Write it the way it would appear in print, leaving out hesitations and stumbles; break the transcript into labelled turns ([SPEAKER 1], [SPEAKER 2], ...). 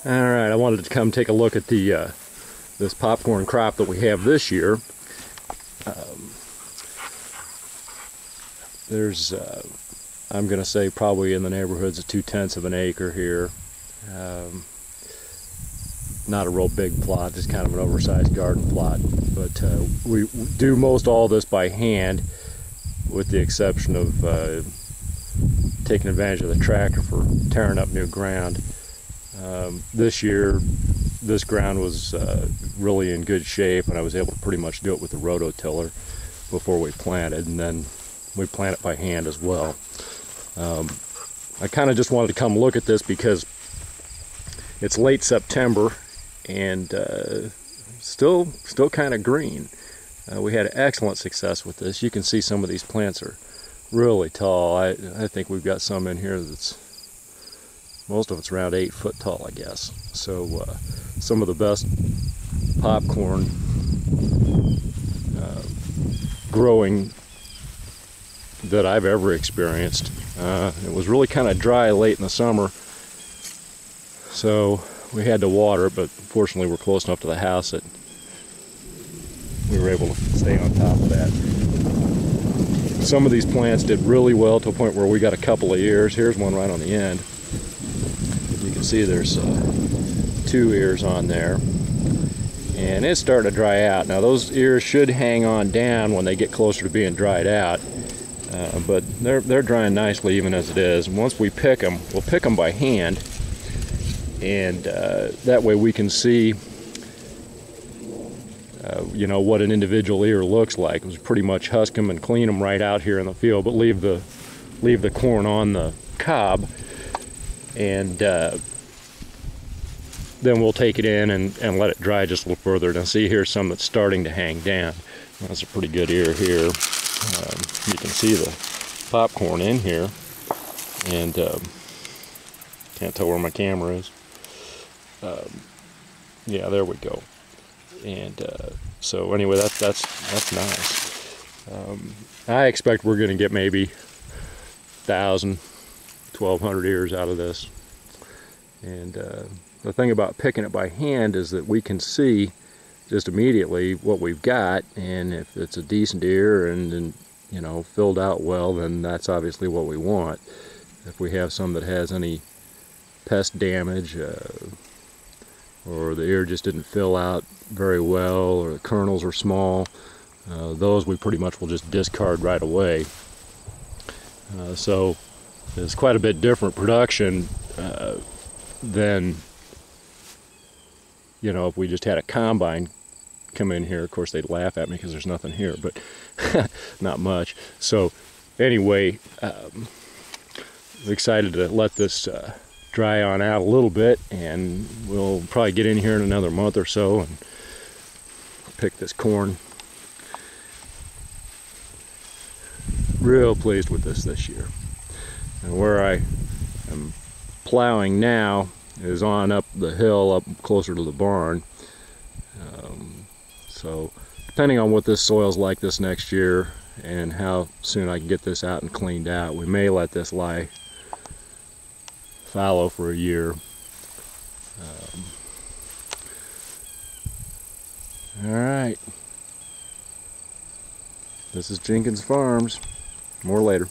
[SPEAKER 1] Alright, I wanted to come take a look at the this popcorn crop that we have this year. There's, I'm going to say probably in the neighborhoods of 2/10 of an acre here. Not a real big plot, just kind of an oversized garden plot. But we do most all this by hand, with the exception of taking advantage of the tractor for tearing up new ground. This year, this ground was really in good shape, and I was able to pretty much do it with the rototiller before we planted, and then we plant it by hand as well. I kind of just wanted to come look at this because it's late September and still kind of green. We had excellent success with this. You can see some of these plants are really tall. I think we've got some in here that's, most of it's around 8 foot tall, I guess. So some of the best popcorn growing that I've ever experienced. It was really kind of dry late in the summer, so we had to water it, but fortunately we're close enough to the house that we were able to stay on top of that. Some of these plants did really well to a point where we got a couple of ears. Here's one right on the end. You can see there's 2 ears on there, and it's starting to dry out. Now those ears should hang on down when they get closer to being dried out, but they're drying nicely even as it is. And once we pick them, we'll pick them by hand, and that way we can see you know, what an individual ear looks like. It was pretty much husk them and clean them right out here in the field, but leave the corn on the cob, and then we'll take it in and let it dry just a little further. Now see, here's some that's starting to hang down. That's a pretty good ear here. You can see the popcorn in here, and can't tell where my camera is. Yeah, there we go. And so anyway, that's nice. I expect we're going to get maybe 1,000, 1,200 ears out of this. And the thing about picking it by hand is that we can see just immediately what we've got, and if it's a decent ear and you know, filled out well, then that's obviously what we want. If we have some that has any pest damage, or the ear just didn't fill out very well, or the kernels are small, those we pretty much will just discard right away. So it's quite a bit different production than, you know, if we just had a combine come in here. Of course they'd laugh at me because there's nothing here, but not much. So anyway, excited to let this dry on out a little bit, and we'll probably get in here in another month or so and pick this corn. Real pleased with this year. And where I am plowing now is on up the hill, up closer to the barn. So depending on what this soil's like this next year and how soon I can get this out and cleaned out, we may let this lie fallow for a year. Alright, this is Jenkins Farms. More later.